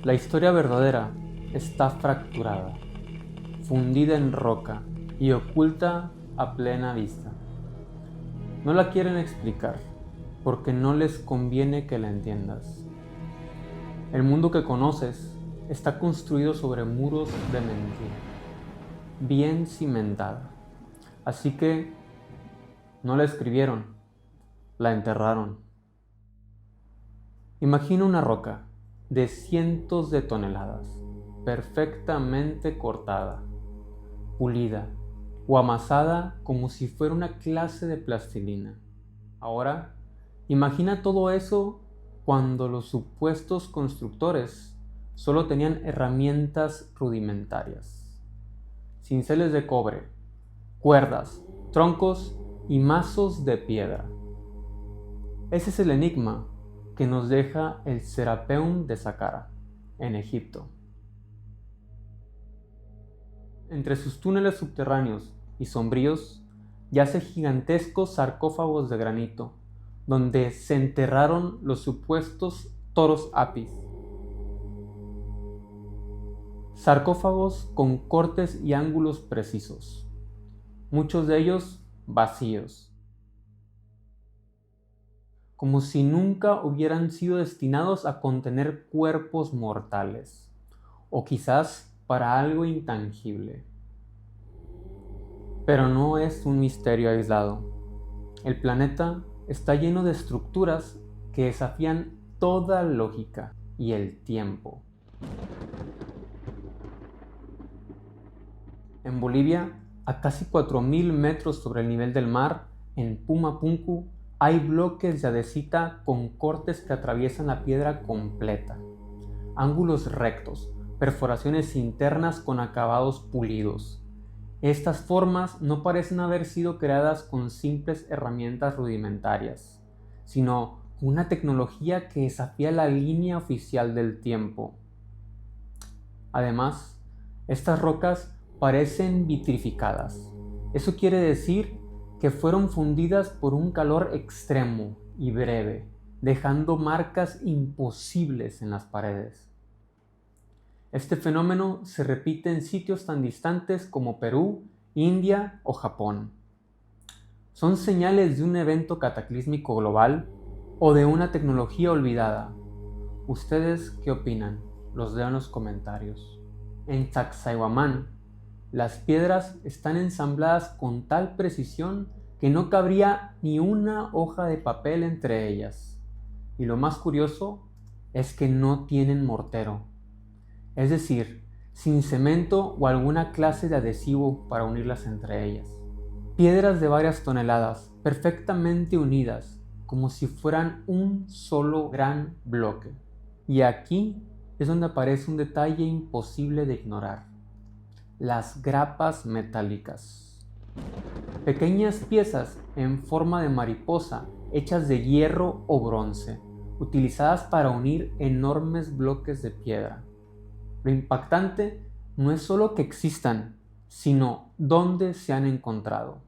La historia verdadera está fracturada, fundida en roca y oculta a plena vista. No la quieren explicar, porque no les conviene que la entiendas. El mundo que conoces está construido sobre muros de mentira, bien cimentada. Así que no la escribieron, la enterraron. Imagina una roca de cientos de toneladas, perfectamente cortada, pulida o amasada como si fuera una clase de plastilina. Ahora, imagina todo eso cuando los supuestos constructores solo tenían herramientas rudimentarias. Cinceles de cobre, cuerdas, troncos y mazos de piedra. Ese es el enigma que nos deja el Serapeum de Saqqara, en Egipto. Entre sus túneles subterráneos y sombríos yacen gigantescos sarcófagos de granito, donde se enterraron los supuestos toros Apis. Sarcófagos con cortes y ángulos precisos, muchos de ellos vacíos, como si nunca hubieran sido destinados a contener cuerpos mortales, o quizás para algo intangible. Pero no es un misterio aislado. El planeta está lleno de estructuras que desafían toda lógica y el tiempo. En Bolivia, a casi 4.000 metros sobre el nivel del mar, en Pumapunku, hay bloques de andesita con cortes que atraviesan la piedra completa, ángulos rectos, perforaciones internas con acabados pulidos. Estas formas no parecen haber sido creadas con simples herramientas rudimentarias, sino con una tecnología que desafía la línea oficial del tiempo. Además, estas rocas parecen vitrificadas. Eso quiere decir que fueron fundidas por un calor extremo y breve, dejando marcas imposibles en las paredes. Este fenómeno se repite en sitios tan distantes como Perú, India o Japón. ¿Son señales de un evento cataclísmico global o de una tecnología olvidada? ¿Ustedes qué opinan? Los leo en los comentarios. En Sacsayhuamán, las piedras están ensambladas con tal precisión que no cabría ni una hoja de papel entre ellas. Y lo más curioso es que no tienen mortero, es decir, sin cemento o alguna clase de adhesivo para unirlas entre ellas. Piedras de varias toneladas, perfectamente unidas, como si fueran un solo gran bloque. Y aquí es donde aparece un detalle imposible de ignorar: las grapas metálicas. Pequeñas piezas en forma de mariposa hechas de hierro o bronce, utilizadas para unir enormes bloques de piedra. Lo impactante no es solo que existan, sino dónde se han encontrado.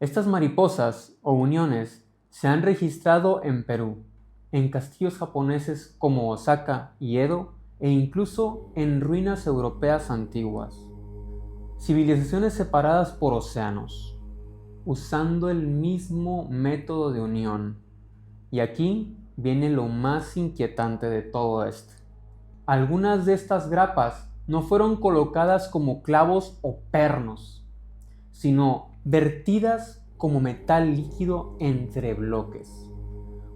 Estas mariposas o uniones se han registrado en Perú, en castillos japoneses como Osaka y Edo, e incluso en ruinas europeas antiguas. Civilizaciones separadas por océanos, usando el mismo método de unión. Y aquí viene lo más inquietante de todo esto. Algunas de estas grapas no fueron colocadas como clavos o pernos, sino vertidas como metal líquido entre bloques,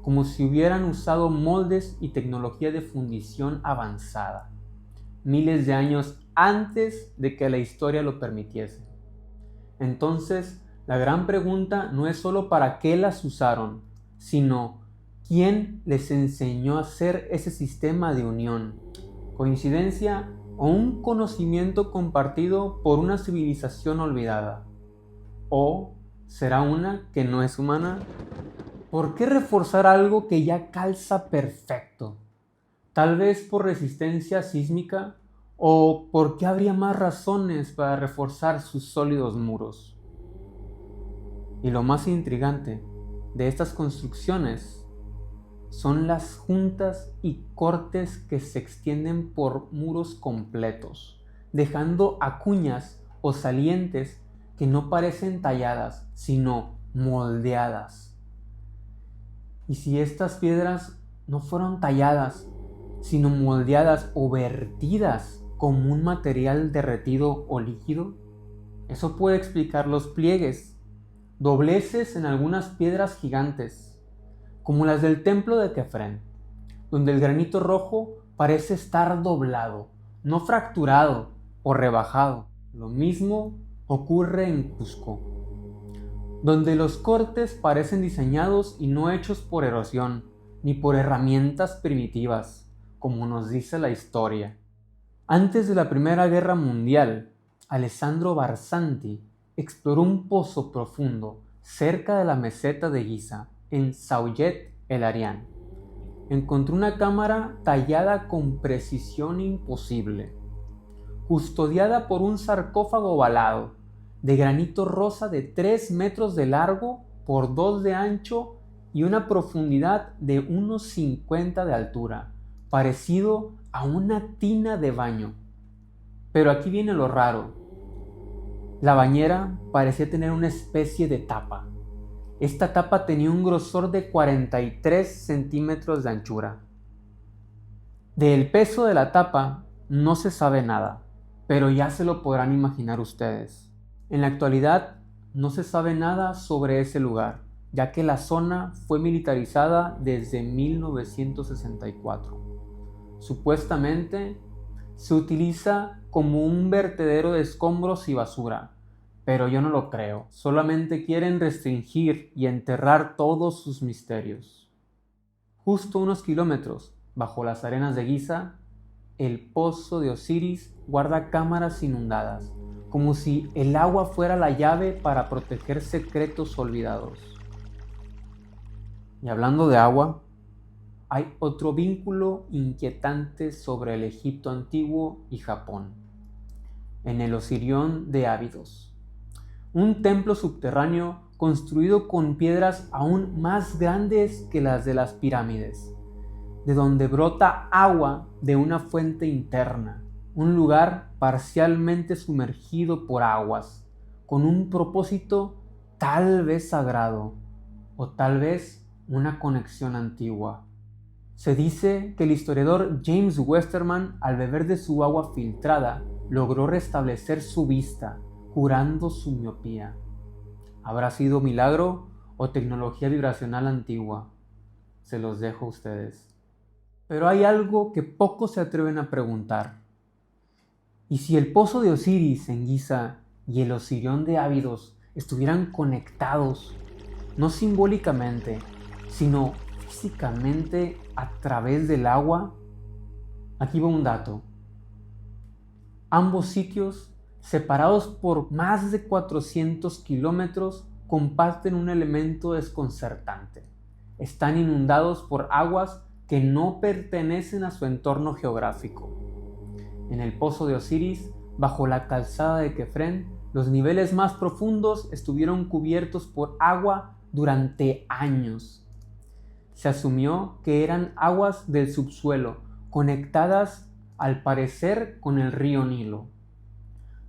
como si hubieran usado moldes y tecnología de fundición avanzada, miles de años antes de que la historia lo permitiese. Entonces, la gran pregunta no es solo para qué las usaron, sino quién les enseñó a hacer ese sistema de unión. ¿Coincidencia o un conocimiento compartido por una civilización olvidada? ¿O será una que no es humana? ¿Por qué reforzar algo que ya calza perfecto? Tal vez por resistencia sísmica, o porque habría más razones para reforzar sus sólidos muros. Y lo más intrigante de estas construcciones son las juntas y cortes que se extienden por muros completos, dejando acuñas o salientes que no parecen talladas, sino moldeadas. Y si estas piedras no fueron talladas, sino moldeadas o vertidas como un material derretido o líquido, eso puede explicar los pliegues, dobleces en algunas piedras gigantes, como las del templo de Kefren, donde el granito rojo parece estar doblado, no fracturado o rebajado. Lo mismo ocurre en Cusco, donde los cortes parecen diseñados y no hechos por erosión, ni por herramientas primitivas, como nos dice la historia. Antes de la Primera Guerra Mundial, Alessandro Barsanti exploró un pozo profundo cerca de la meseta de Giza, en Sauget el Arián. Encontró una cámara tallada con precisión imposible, custodiada por un sarcófago ovalado, de granito rosa de 3 metros de largo por 2 de ancho y una profundidad de unos 50 de altura, parecido a una tina de baño. Pero aquí viene lo raro. La bañera parecía tener una especie de tapa. Esta tapa tenía un grosor de 43 centímetros de anchura. Del peso de la tapa no se sabe nada, pero ya se lo podrán imaginar ustedes. En la actualidad no se sabe nada sobre ese lugar, ya que la zona fue militarizada desde 1964. Supuestamente se utiliza como un vertedero de escombros y basura, pero yo no lo creo. Solamente quieren restringir y enterrar todos sus misterios. Justo unos kilómetros bajo las arenas de Giza, el pozo de Osiris guarda cámaras inundadas, como si el agua fuera la llave para proteger secretos olvidados. Y hablando de agua, hay otro vínculo inquietante sobre el Egipto antiguo y Japón, en el Osirión de Abidos, un templo subterráneo construido con piedras aún más grandes que las de las pirámides, de donde brota agua de una fuente interna, un lugar parcialmente sumergido por aguas, con un propósito tal vez sagrado, o tal vez una conexión antigua. Se dice que el historiador James Westermann, al beber de su agua filtrada, logró restablecer su vista, curando su miopía. ¿Habrá sido milagro o tecnología vibracional antigua? Se los dejo a ustedes. Pero hay algo que pocos se atreven a preguntar. ¿Y si el pozo de Osiris en Giza y el Osirión de Abidos estuvieran conectados, no simbólicamente, sino físicamente a través del agua? Aquí va un dato. Ambos sitios, separados por más de 400 kilómetros, comparten un elemento desconcertante. Están inundados por aguas que no pertenecen a su entorno geográfico. En el pozo de Osiris, bajo la calzada de Kefren, los niveles más profundos estuvieron cubiertos por agua durante años. Se asumió que eran aguas del subsuelo, conectadas al parecer con el río Nilo.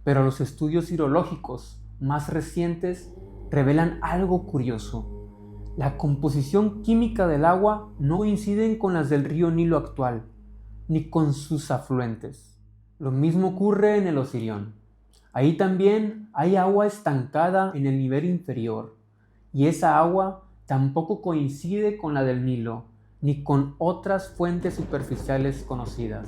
Pero los estudios hidrológicos más recientes revelan algo curioso. La composición química del agua no coincide con las del río Nilo actual, ni con sus afluentes. Lo mismo ocurre en el Osirión. Ahí también hay agua estancada en el nivel inferior, y esa agua tampoco coincide con la del Nilo, ni con otras fuentes superficiales conocidas.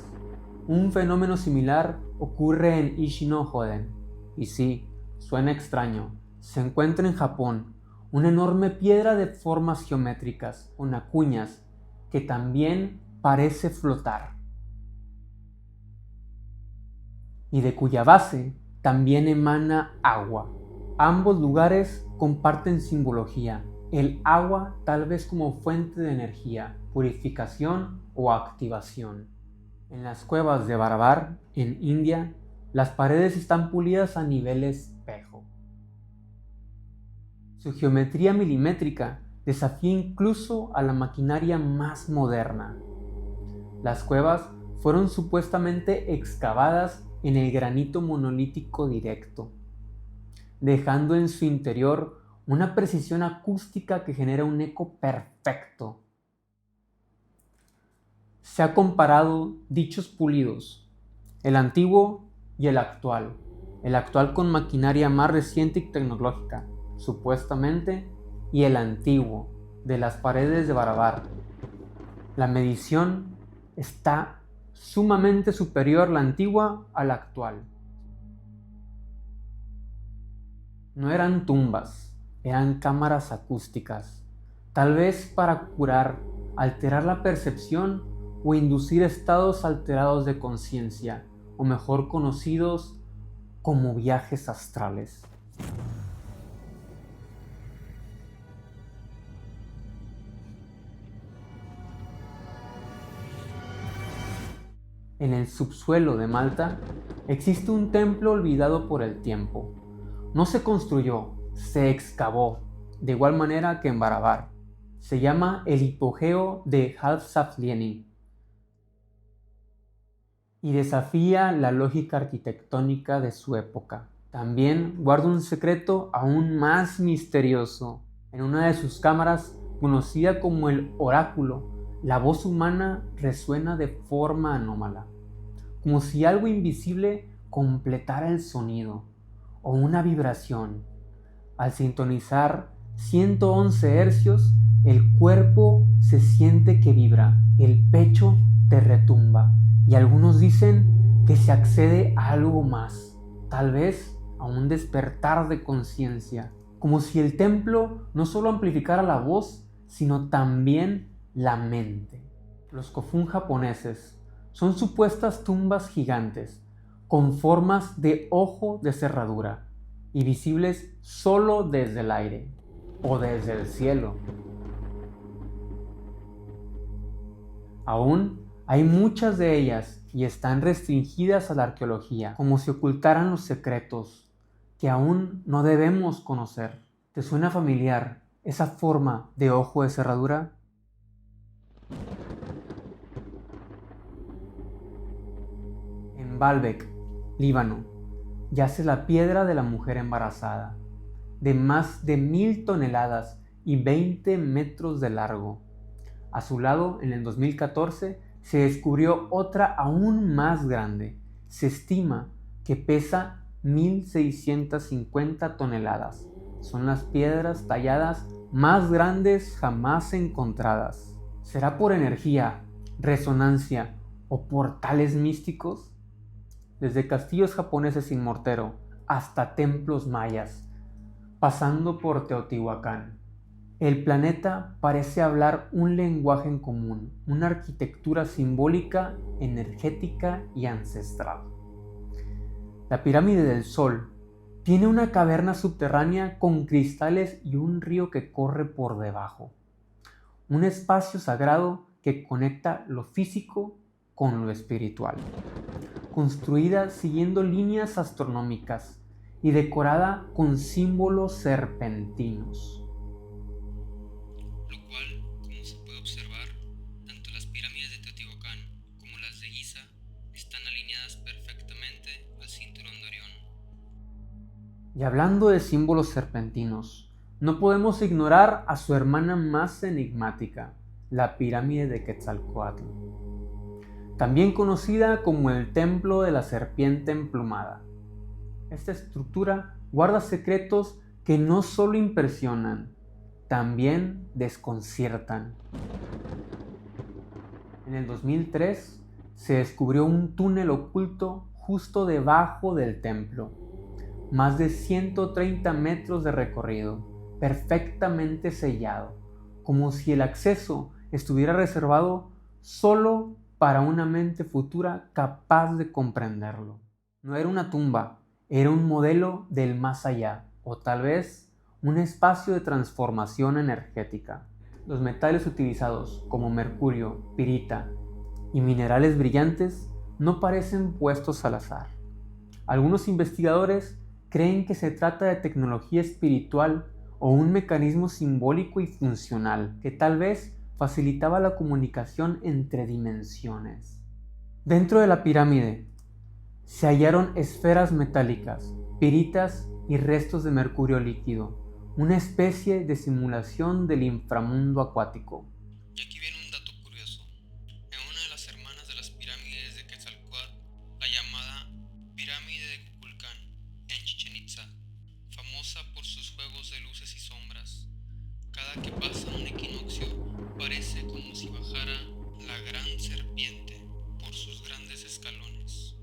Un fenómeno similar ocurre en Ishi-no-Hoden. Y sí, suena extraño, se encuentra en Japón, una enorme piedra de formas geométricas, con acuñas, que también parece flotar, y de cuya base también emana agua. Ambos lugares comparten simbología, el agua tal vez como fuente de energía, purificación o activación. En las cuevas de Barabar, en India, las paredes están pulidas a nivel espejo. Su geometría milimétrica desafía incluso a la maquinaria más moderna. Las cuevas fueron supuestamente excavadas en el granito monolítico directo, dejando en su interior una precisión acústica que genera un eco perfecto. Se ha comparado dichos pulidos, el antiguo y el actual con maquinaria más reciente y tecnológica, supuestamente, y el antiguo, de las paredes de Barabar. La medición está sumamente superior la antigua a la actual. No eran tumbas, eran cámaras acústicas, tal vez para curar, alterar la percepción o inducir estados alterados de conciencia, o mejor conocidos como viajes astrales. En el subsuelo de Malta existe un templo olvidado por el tiempo. No se construyó, se excavó, de igual manera que en Barabar. Se llama el hipogeo de Halfsaflieni y desafía la lógica arquitectónica de su época. También guarda un secreto aún más misterioso. En una de sus cámaras, conocida como el oráculo, la voz humana resuena de forma anómala, como si algo invisible completara el sonido, o una vibración. Al sintonizar 111 hercios, el cuerpo se siente que vibra, el pecho te retumba, y algunos dicen que se accede a algo más, tal vez a un despertar de conciencia, como si el templo no solo amplificara la voz, sino también la mente. Los kofun japoneses son supuestas tumbas gigantes, con formas de ojo de cerradura, y visibles solo desde el aire o desde el cielo. Aún hay muchas de ellas y están restringidas a la arqueología, como si ocultaran los secretos que aún no debemos conocer. ¿Te suena familiar esa forma de ojo de cerradura? En Baalbek, Líbano, yace la piedra de la mujer embarazada, de más de 1000 toneladas y 20 metros de largo. A su lado, en el 2014, se descubrió otra aún más grande. Se estima que pesa 1650 toneladas. Son las piedras talladas más grandes jamás encontradas. ¿Será por energía, resonancia o portales místicos? Desde castillos japoneses sin mortero hasta templos mayas, pasando por Teotihuacán. El planeta parece hablar un lenguaje en común, una arquitectura simbólica, energética y ancestral. La pirámide del Sol tiene una caverna subterránea con cristales y un río que corre por debajo. Un espacio sagrado que conecta lo físico con lo espiritual. Construida siguiendo líneas astronómicas y decorada con símbolos serpentinos. Lo cual, como se puede observar, tanto las pirámides de Teotihuacán como las de Giza están alineadas perfectamente al cinturón de Orión. Y hablando de símbolos serpentinos, no podemos ignorar a su hermana más enigmática, la pirámide de Quetzalcóatl, también conocida como el Templo de la Serpiente Emplumada. Esta estructura guarda secretos que no solo impresionan, también desconciertan. En el 2003 se descubrió un túnel oculto justo debajo del templo, más de 130 metros de recorrido, perfectamente sellado, como si el acceso estuviera reservado solo para una mente futura capaz de comprenderlo. No era una tumba, era un modelo del más allá, o tal vez un espacio de transformación energética. Los metales utilizados, como mercurio, pirita y minerales brillantes, no parecen puestos al azar. Algunos investigadores creen que se trata de tecnología espiritual o un mecanismo simbólico y funcional que tal vez facilitaba la comunicación entre dimensiones. Dentro de la pirámide se hallaron esferas metálicas, piritas y restos de mercurio líquido, una especie de simulación del inframundo acuático. Y aquí viene un dato curioso. En una de las hermanas de las pirámides de Quetzalcóatl, la llamada Pirámide de Kukulcán, en Chichén Itzá, famosa por sus juegos de luces y sombras, cada que pasa un equinoccio parece como si bajara la gran serpiente por sus grandes escalones.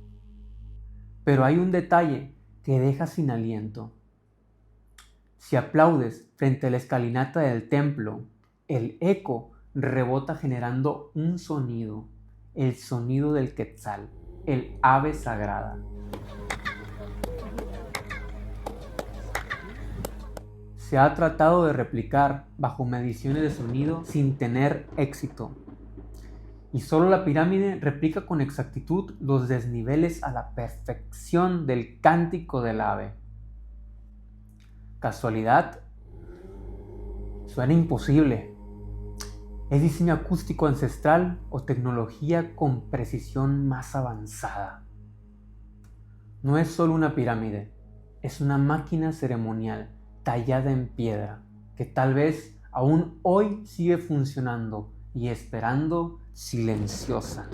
Pero hay un detalle que deja sin aliento. Si aplaudes frente a la escalinata del templo, el eco rebota generando un sonido, el sonido del quetzal, el ave sagrada. Se ha tratado de replicar bajo mediciones de sonido sin tener éxito. Y solo la pirámide replica con exactitud los desniveles a la perfección del cántico del ave. ¿Casualidad? Suena imposible. ¿Es diseño acústico ancestral o tecnología con precisión más avanzada? No es solo una pirámide, es una máquina ceremonial tallada en piedra que tal vez aún hoy sigue funcionando y esperando silenciosa.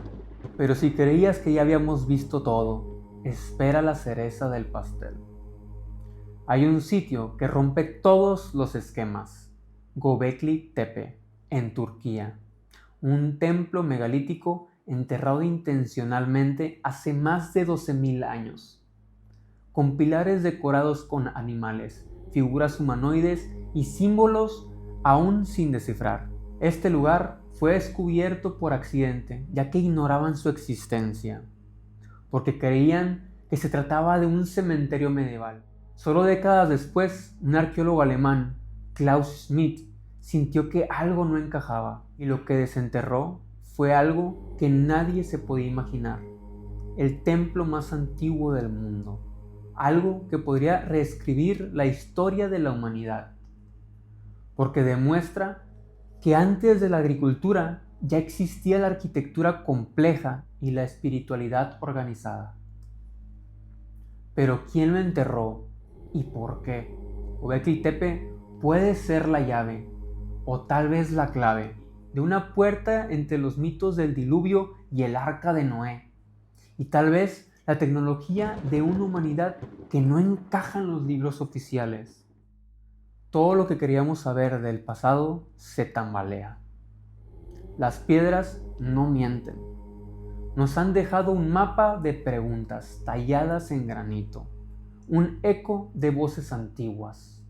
Pero si creías que ya habíamos visto todo, espera la cereza del pastel. Hay un sitio que rompe todos los esquemas, Göbekli Tepe, en Turquía, un templo megalítico enterrado intencionalmente hace más de 12.000 años, con pilares decorados con animales, figuras humanoides y símbolos aún sin descifrar. Este lugar fue descubierto por accidente, ya que ignoraban su existencia, porque creían que se trataba de un cementerio medieval. Solo décadas después, un arqueólogo alemán, Klaus Schmidt, sintió que algo no encajaba y lo que desenterró fue algo que nadie se podía imaginar: el templo más antiguo del mundo, algo que podría reescribir la historia de la humanidad, porque demuestra que antes de la agricultura ya existía la arquitectura compleja y la espiritualidad organizada. Pero ¿quién lo enterró y por qué? Göbekli Tepe puede ser la llave, o tal vez la clave, de una puerta entre los mitos del diluvio y el arca de Noé, y tal vez la tecnología de una humanidad que no encaja en los libros oficiales. Todo lo que queríamos saber del pasado se tambalea. Las piedras no mienten. Nos han dejado un mapa de preguntas talladas en granito, un eco de voces antiguas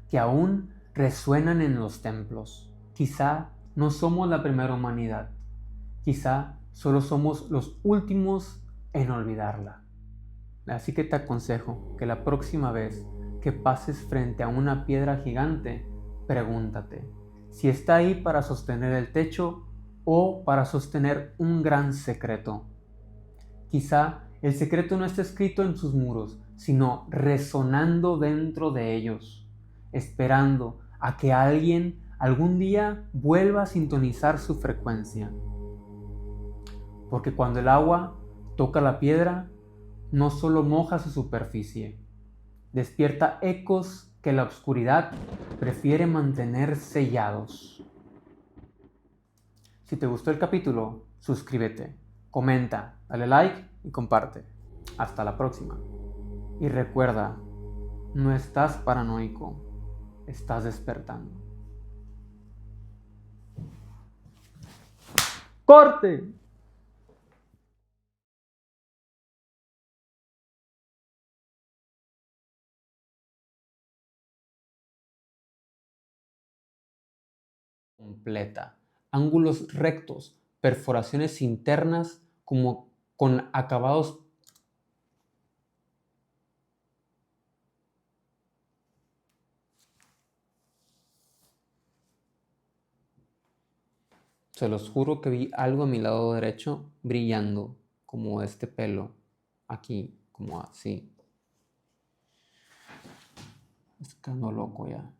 que aún resuenan en los templos. Quizá no somos la primera humanidad, quizá solo somos los últimos en olvidarla. Así que te aconsejo que la próxima vez que pases frente a una piedra gigante, pregúntate si está ahí para sostener el techo o para sostener un gran secreto. Quizá el secreto no está escrito en sus muros, sino resonando dentro de ellos, esperando a que alguien algún día vuelva a sintonizar su frecuencia. Porque cuando el agua toca la piedra, no solo moja su superficie, despierta ecos que la oscuridad prefiere mantener sellados. Si te gustó el capítulo, suscríbete, comenta, dale like y comparte. Hasta la próxima. Y recuerda, no estás paranoico, estás despertando. ¡Corte! Completa, ángulos rectos, perforaciones internas como con acabados. Se los juro que vi algo a mi lado derecho brillando, como este pelo, aquí, como así. Estoy quedando loco ya.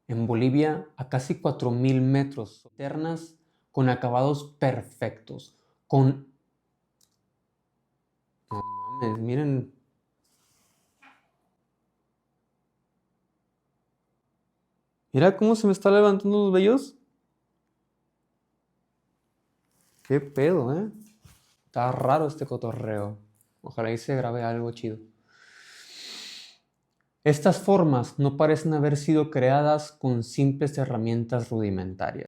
En Bolivia, a casi 4.000 metros, eternas con acabados perfectos, con... No mames, miren. Mira cómo se me está levantando los vellos. Qué pedo, ¿eh? Está raro este cotorreo. Ojalá y se grabe algo chido. Estas formas no parecen haber sido creadas con simples herramientas rudimentarias.